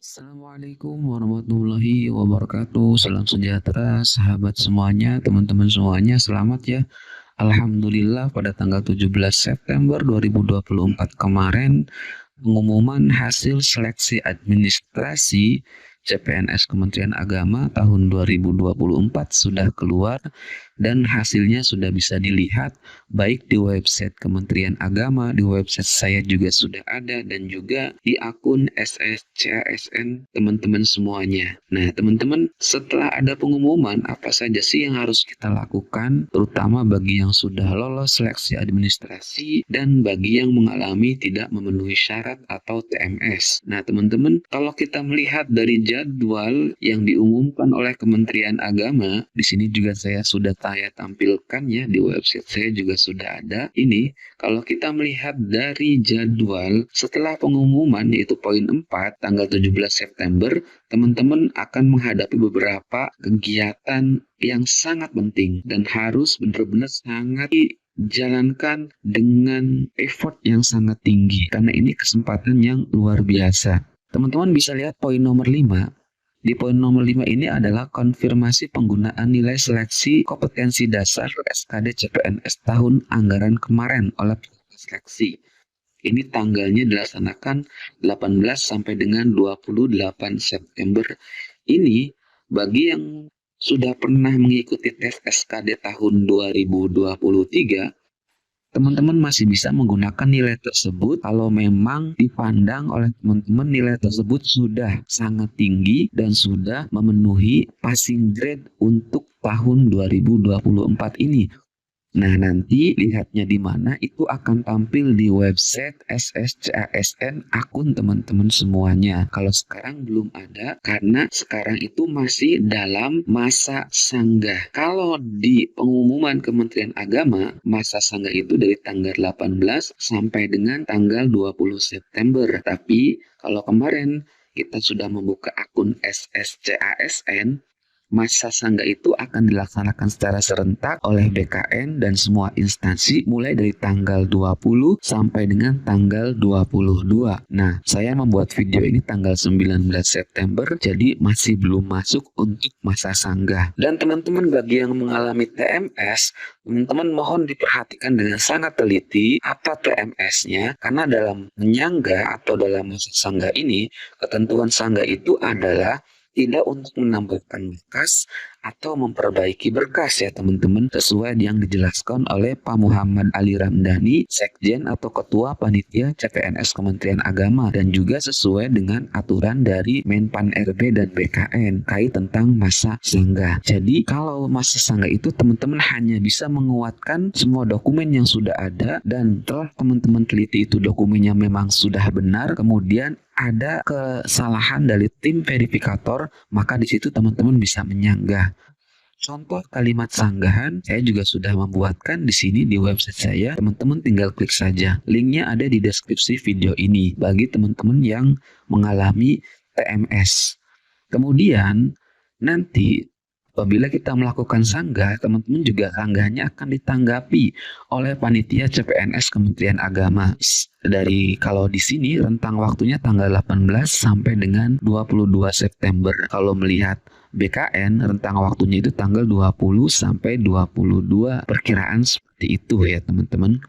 Assalamualaikum warahmatullahi wabarakatuh. Salam sejahtera, sahabat semuanya, teman-teman semuanya. Selamat ya. Alhamdulillah pada tanggal 17 September 2024 kemarin pengumuman hasil seleksi administrasi CPNS Kementerian Agama tahun 2024 sudah keluar dan hasilnya sudah bisa dilihat baik di website Kementerian Agama, di website saya juga sudah ada dan juga di akun SSCASN teman-teman semuanya. Nah, teman-teman, setelah ada pengumuman apa saja sih yang harus kita lakukan terutama bagi yang sudah lolos seleksi administrasi dan bagi yang mengalami tidak memenuhi syarat atau TMS. Nah, teman-teman, kalau kita melihat dari jadwal yang diumumkan oleh Kementerian Agama, di sini juga saya sudah tampilkan ya, di website saya juga sudah ada. Ini kalau kita melihat dari jadwal setelah pengumuman yaitu poin 4 tanggal 17 September, teman-teman akan menghadapi beberapa kegiatan yang sangat penting dan harus benar-benar sangat dijalankan dengan effort yang sangat tinggi karena ini kesempatan yang luar biasa. Teman-teman bisa lihat poin nomor 5. Di poin nomor 5 ini adalah konfirmasi penggunaan nilai seleksi kompetensi dasar SKD CPNS tahun anggaran kemarin oleh peserta seleksi. Ini tanggalnya dilaksanakan 18 sampai dengan 28 September. Ini bagi yang sudah pernah mengikuti tes SKD tahun 2023, teman-teman masih bisa menggunakan nilai tersebut kalau memang dipandang oleh teman-teman nilai tersebut sudah sangat tinggi dan sudah memenuhi passing grade untuk tahun 2024 ini. Nah, nanti lihatnya di mana itu akan tampil di website SSCASN akun teman-teman semuanya. Kalau sekarang belum ada karena sekarang itu masih dalam masa sanggah. Kalau di pengumuman Kementerian Agama, masa sanggah itu dari tanggal 18 sampai dengan tanggal 20 September. Tapi kalau kemarin kita sudah membuka akun SSCASN, masa sanggah itu akan dilaksanakan secara serentak oleh BKN dan semua instansi mulai dari tanggal 20 sampai dengan tanggal 22. Nah, saya membuat video ini tanggal 19 September, jadi masih belum masuk untuk masa sanggah. Dan teman-teman bagi yang mengalami TMS, teman-teman mohon diperhatikan dengan sangat teliti apa TMS-nya, karena dalam menyanggah atau dalam masa sanggah ini, ketentuan sanggah itu adalah tidak untuk menambahkan berkas atau memperbaiki berkas ya teman-teman, sesuai yang dijelaskan oleh Pak Muhammad Ali Ramdhani, Sekjen atau Ketua Panitia CPNS Kementerian Agama, dan juga sesuai dengan aturan dari Menpan RB dan BKN kait tentang masa sanggah. Jadi kalau masa sanggah itu teman-teman hanya bisa menguatkan semua dokumen yang sudah ada dan telah teman-teman teliti itu dokumennya memang sudah benar, kemudian ada kesalahan dari tim verifikator, maka di situ teman-teman bisa menyanggah. Contoh kalimat sanggahan saya juga sudah membuatkan di sini di website saya. Teman-teman tinggal klik saja. Linknya ada di deskripsi video ini bagi teman-teman yang mengalami TMS. Kemudian nanti apabila kita melakukan sanggah, teman-teman juga sanggahnya akan ditanggapi oleh panitia CPNS Kementerian Agama. Dari kalau di sini rentang waktunya tanggal 18 sampai dengan 22 September. Kalau melihat BKN rentang waktunya itu tanggal 20 sampai 22, perkiraan seperti itu ya teman-teman.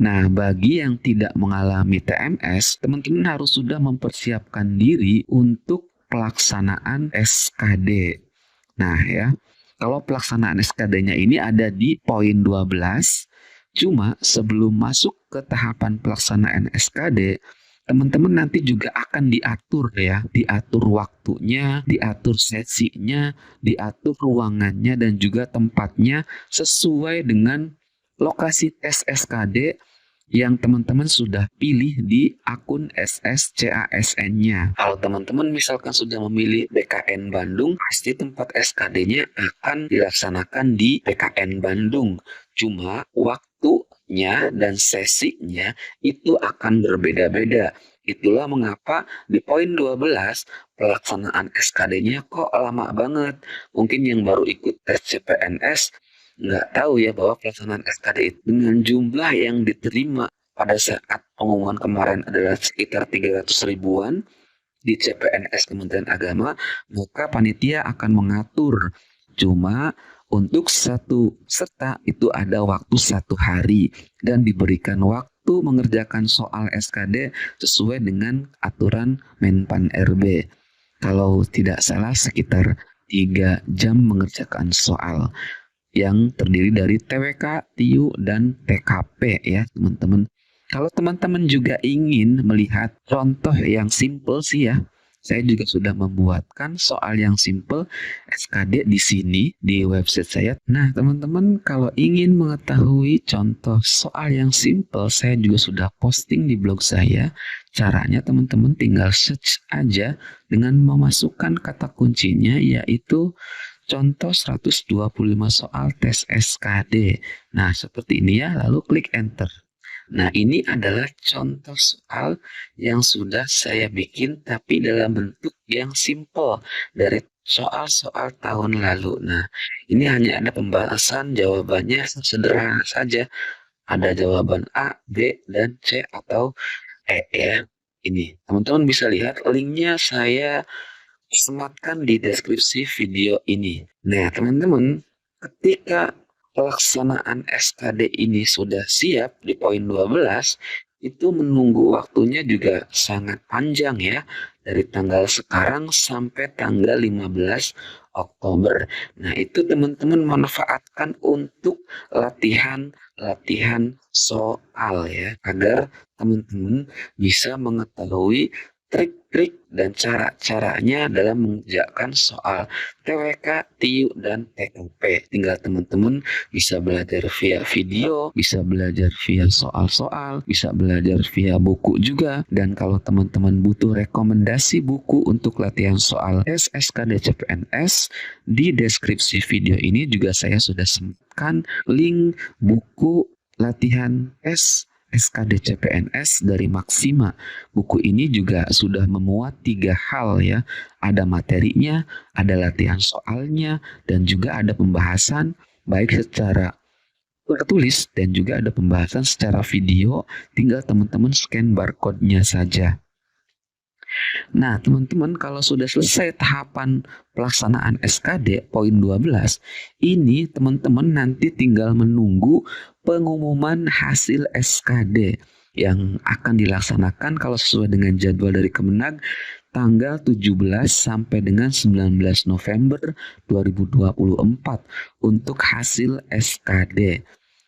Nah, bagi yang tidak mengalami TMS, teman-teman harus sudah mempersiapkan diri untuk pelaksanaan SKD. Nah ya, kalau pelaksanaan SKD-nya ini ada di poin 12, cuma sebelum masuk ke tahapan pelaksanaan SKD, teman-teman nanti juga akan diatur ya, diatur waktunya, diatur sesinya, diatur ruangannya dan juga tempatnya sesuai dengan lokasi tes SKD yang teman-teman sudah pilih di akun SSCASN-nya. Kalau teman-teman misalkan sudah memilih BKN Bandung, pasti tempat SKD-nya akan dilaksanakan di BKN Bandung. Cuma waktunya dan sesinya itu akan berbeda-beda. Itulah mengapa di poin 12 pelaksanaan SKD-nya kok lama banget. Mungkin yang baru ikut tes CPNS nggak tahu ya bahwa pelaksanaan SKD itu dengan jumlah yang diterima pada saat pengumuman kemarin adalah sekitar 300 ribuan. di CPNS Kementerian Agama, maka panitia akan mengatur. Cuma untuk satu serta itu ada waktu 1 hari dan diberikan waktu mengerjakan soal SKD sesuai dengan aturan Menpan RB. Kalau tidak salah sekitar 3 jam mengerjakan soal yang terdiri dari TWK, TIU, dan TKP ya teman-teman. Kalau teman-teman juga ingin melihat contoh yang simple sih ya, saya juga sudah membuatkan soal yang simple SKD di sini di website saya. Nah teman-teman kalau ingin mengetahui contoh soal yang simple, saya juga sudah posting di blog saya. Caranya teman-teman tinggal search aja dengan memasukkan kata kuncinya yaitu contoh 125 soal tes SKD. Nah, seperti ini ya, lalu klik enter. Nah, ini adalah contoh soal yang sudah saya bikin tapi dalam bentuk yang simple dari soal-soal tahun lalu. Nah, ini hanya ada pembahasan jawabannya sederhana saja. Ada jawaban A, B, dan C atau E ya. Ini, teman-teman bisa lihat linknya saya sematkan di deskripsi video ini. Nah, teman-teman, ketika pelaksanaan SKD ini sudah siap di poin 12, itu menunggu waktunya juga sangat panjang ya, dari tanggal sekarang sampai tanggal 15 Oktober. Nah, itu teman-teman manfaatkan untuk latihan soal ya, agar teman-teman bisa mengetahui trik-trik dan cara-caranya dalam mengerjakan soal TWK, TIU, dan TKP. Tinggal teman-teman bisa belajar via video, bisa belajar via soal-soal, bisa belajar via buku juga. Dan kalau teman-teman butuh rekomendasi buku untuk latihan soal tes SKD CPNS, di deskripsi video ini juga saya sudah sempatkan link buku latihan tes SKD CPNS dari Maksima. Buku ini juga sudah memuat 3 hal ya. Ada materinya, ada latihan soalnya, dan juga ada pembahasan baik secara tertulis dan juga ada pembahasan secara video. Tinggal teman-teman scan barcode-nya saja. Nah, teman-teman kalau sudah selesai tahapan pelaksanaan SKD poin 12, ini teman-teman nanti tinggal menunggu pengumuman hasil SKD yang akan dilaksanakan kalau sesuai dengan jadwal dari Kemenag tanggal 17 sampai dengan 19 November 2024 untuk hasil SKD.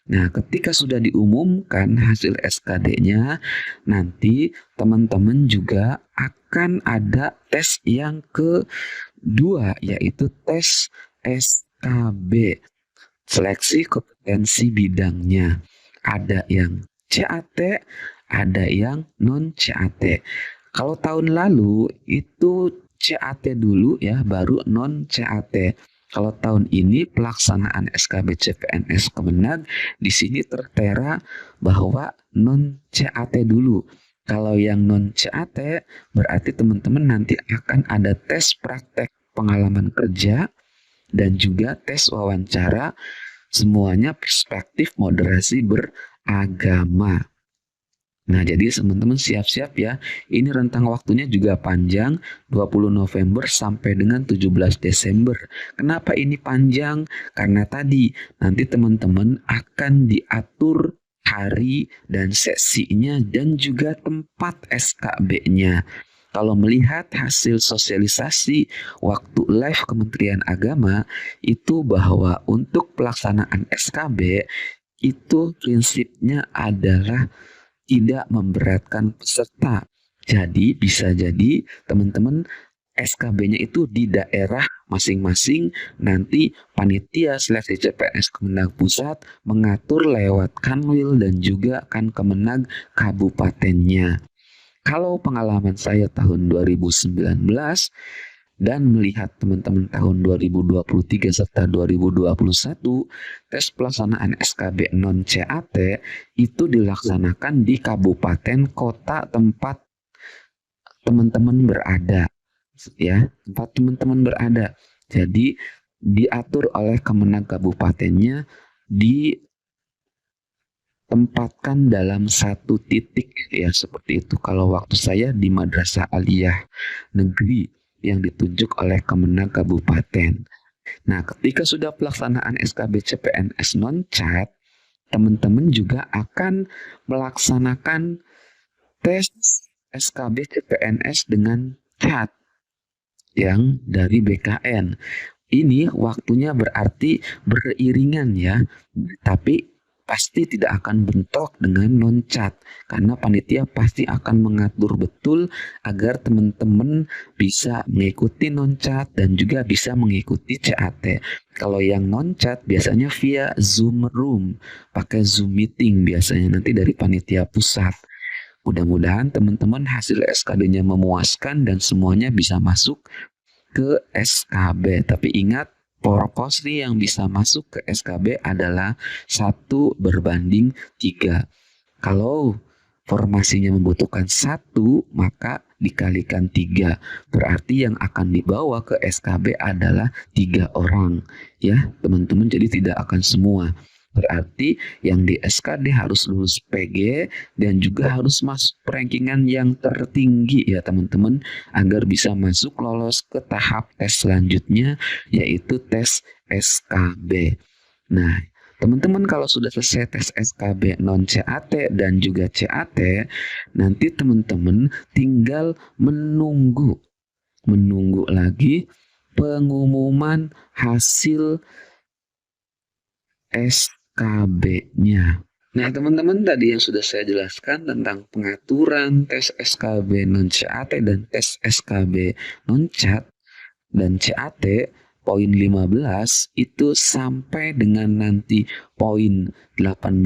Nah, ketika sudah diumumkan hasil SKD-nya, nanti teman-teman juga akan ada tes yang kedua, yaitu tes SKB, seleksi kompetensi bidangnya. Ada yang CAT, ada yang non-CAT. Kalau tahun lalu itu CAT dulu ya, baru non-CAT. Kalau tahun ini pelaksanaan SKB CPNS Kemenag di sini tertera bahwa non CAT dulu. Kalau yang non CAT berarti teman-teman nanti akan ada tes praktek pengalaman kerja dan juga tes wawancara, semuanya perspektif moderasi beragama. Nah, jadi teman-teman siap-siap ya. Ini rentang waktunya juga panjang, 20 November sampai dengan 17 Desember. Kenapa ini panjang? Karena tadi nanti teman-teman akan diatur hari dan sesinya dan juga tempat SKB-nya. Kalau melihat hasil sosialisasi waktu live Kementerian Agama itu bahwa untuk pelaksanaan SKB itu prinsipnya adalah tidak memberatkan peserta. Jadi bisa jadi teman-teman SKB-nya itu di daerah masing-masing, nanti panitia seleksi CPNS Kemenag Pusat mengatur lewat Kanwil dan juga Kemenag kabupatennya. Kalau pengalaman saya tahun 2019 dan melihat teman-teman tahun 2023 serta 2021, tes pelaksanaan SKB non-CAT itu dilaksanakan di kabupaten kota tempat teman-teman berada. Ya, tempat teman-teman berada. Jadi diatur oleh Kemenag kabupatennya di tempatkan dalam satu titik ya, seperti itu. Kalau waktu saya di Madrasah Aliyah Negeri yang ditunjuk oleh Kemenag Kabupaten. Nah, ketika sudah pelaksanaan SKB CPNS non-cat, teman-teman juga akan melaksanakan tes SKB CPNS dengan cat yang dari BKN. Ini waktunya berarti beriringan ya, tapi pasti tidak akan bentrok dengan non-cat, karena panitia pasti akan mengatur betul agar teman-teman bisa mengikuti non-cat dan juga bisa mengikuti CAT. Kalau yang non-cat biasanya via Zoom Room, pakai Zoom Meeting biasanya nanti dari panitia pusat. Mudah-mudahan teman-teman hasil SKD-nya memuaskan dan semuanya bisa masuk ke SKB. Tapi ingat, porosri yang bisa masuk ke SKB adalah 1:3. Kalau formasinya membutuhkan 1, maka dikalikan 3. Berarti yang akan dibawa ke SKB adalah 3 orang. Ya, teman-teman, jadi tidak akan semua. Berarti yang di SKD harus lulus PG dan juga harus masuk rankingan yang tertinggi ya teman-teman, agar bisa masuk lolos ke tahap tes selanjutnya, yaitu tes SKB. Nah, teman-teman kalau sudah selesai tes SKB non-CAT dan juga CAT, nanti teman-teman tinggal menunggu lagi pengumuman hasil SKB-nya. Nah, teman-teman, tadi yang sudah saya jelaskan tentang pengaturan tes SKB non-CAT dan tes SKB non-CAT dan CAT, poin 15 itu sampai dengan nanti poin 18,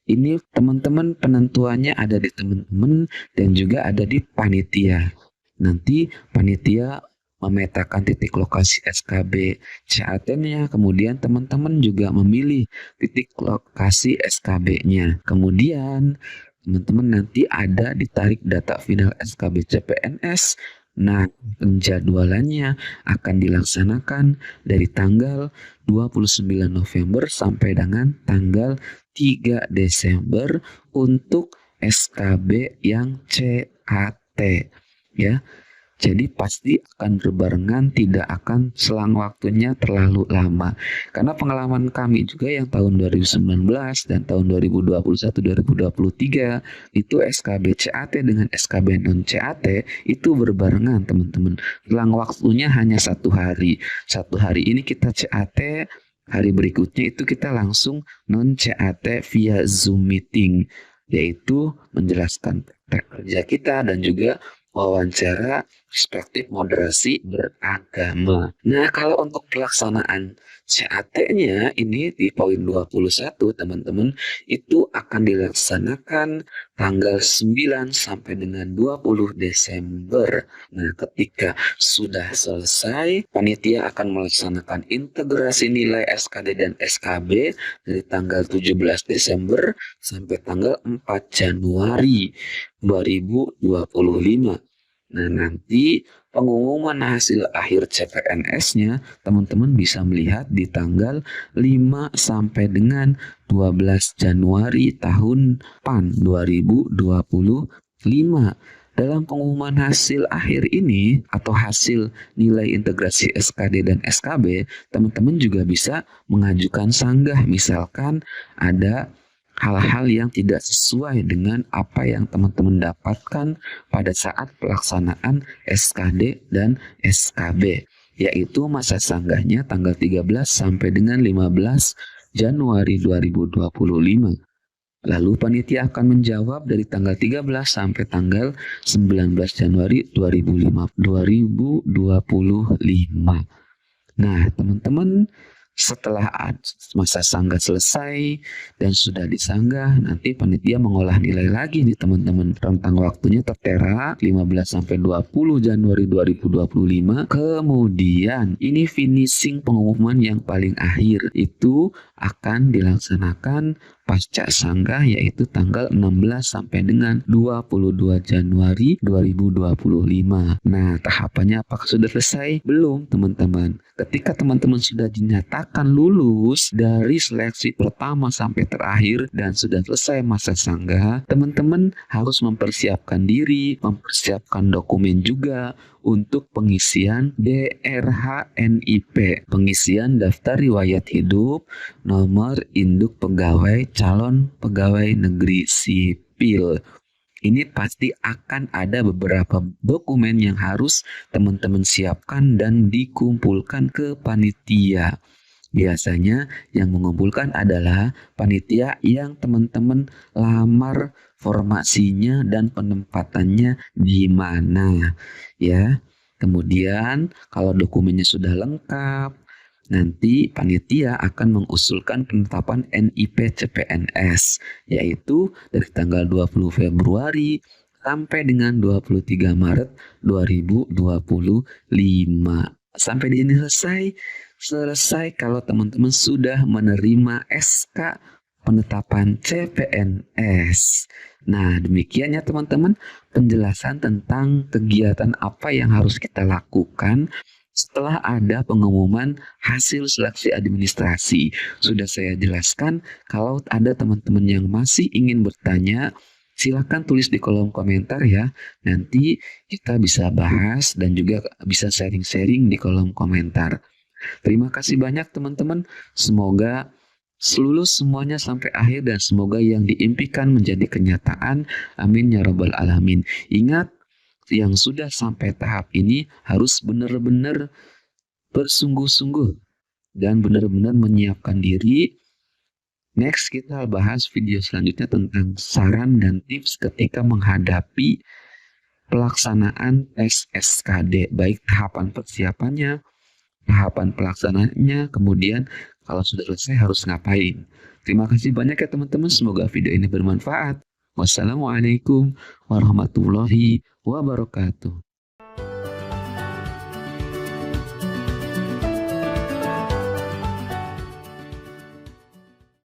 ini teman-teman penentuannya ada di teman-teman dan juga ada di panitia. Nanti panitia memetakan titik lokasi SKB CAT-nya, kemudian teman-teman juga memilih titik lokasi SKB-nya. Kemudian teman-teman nanti ada ditarik data final SKB CPNS. Nah, penjadwalannya akan dilaksanakan dari tanggal 29 November sampai dengan tanggal 3 Desember untuk SKB yang CAT ya. Jadi pasti akan berbarengan, tidak akan selang waktunya terlalu lama. Karena pengalaman kami juga yang tahun 2019 dan tahun 2021-2023 itu SKB CAT dengan SKB non-CAT itu berbarengan teman-teman. Selang waktunya hanya 1 hari. 1 hari ini kita CAT, hari berikutnya itu kita langsung non-CAT via Zoom Meeting, yaitu menjelaskan praktek kerja kita dan juga wawancara perspektif moderasi beragama. Nah, kalau untuk pelaksanaan CAT-nya ini di poin 21, teman-teman, itu akan dilaksanakan tanggal 9 sampai dengan 20 Desember. Nah, ketika sudah selesai, panitia akan melaksanakan integrasi nilai SKD dan SKB dari tanggal 17 Desember sampai tanggal 4 Januari 2025. Nah, nanti pengumuman hasil akhir CPNS-nya teman-teman bisa melihat di tanggal 5 sampai dengan 12 Januari tahun PAN 2025. Dalam pengumuman hasil akhir ini atau hasil nilai integrasi SKD dan SKB, teman-teman juga bisa mengajukan sanggah, misalkan ada hal-hal yang tidak sesuai dengan apa yang teman-teman dapatkan pada saat pelaksanaan SKD dan SKB, yaitu masa sanggahnya tanggal 13 sampai dengan 15 Januari 2025. Lalu panitia akan menjawab dari tanggal 13 sampai tanggal 19 Januari 2025. Nah, teman-teman, setelah masa sanggah selesai dan sudah disanggah, nanti panitia mengolah nilai lagi nih teman-teman. Rentang waktunya tertera 15 sampai 20 Januari 2025. Kemudian ini finishing pengumuman yang paling akhir itu akan dilaksanakan pasca sanggah yaitu tanggal 16 sampai dengan 22 Januari 2025. Nah, tahapannya apakah sudah selesai? Belum, teman-teman. Ketika teman-teman sudah dinyatakan lulus dari seleksi pertama sampai terakhir dan sudah selesai masa sanggah, teman-teman harus mempersiapkan diri, mempersiapkan dokumen juga untuk pengisian DRHNIP, pengisian daftar riwayat hidup, nomor induk pegawai calon pegawai negeri sipil. Ini pasti akan ada beberapa dokumen yang harus teman-teman siapkan dan dikumpulkan ke panitia. Biasanya yang mengumpulkan adalah panitia yang teman-teman lamar formasinya dan penempatannya di mana, ya. Kemudian kalau dokumennya sudah lengkap, nanti panitia akan mengusulkan penetapan NIP CPNS, yaitu dari tanggal 20 Februari sampai dengan 23 Maret 2025. Sampai di ini selesai kalau teman-teman sudah menerima SK penetapan CPNS. Nah, demikian ya teman-teman penjelasan tentang kegiatan apa yang harus kita lakukan setelah ada pengumuman hasil seleksi administrasi. Sudah saya jelaskan. Kalau ada teman-teman yang masih ingin bertanya, silakan tulis di kolom komentar ya. Nanti kita bisa bahas dan juga bisa sharing-sharing di kolom komentar. Terima kasih banyak teman-teman. Semoga lulus semuanya sampai akhir dan semoga yang diimpikan menjadi kenyataan. Amin ya rabbal alamin. Ingat, yang sudah sampai tahap ini harus benar-benar bersungguh-sungguh dan benar-benar menyiapkan diri. Next kita bahas video selanjutnya tentang saran dan tips ketika menghadapi pelaksanaan tes SKD, baik tahapan persiapannya, tahapan pelaksanaannya, kemudian kalau sudah selesai harus ngapain. Terima kasih banyak ya teman-teman, semoga video ini bermanfaat. Wassalamualaikum warahmatullahi wabarakatuh.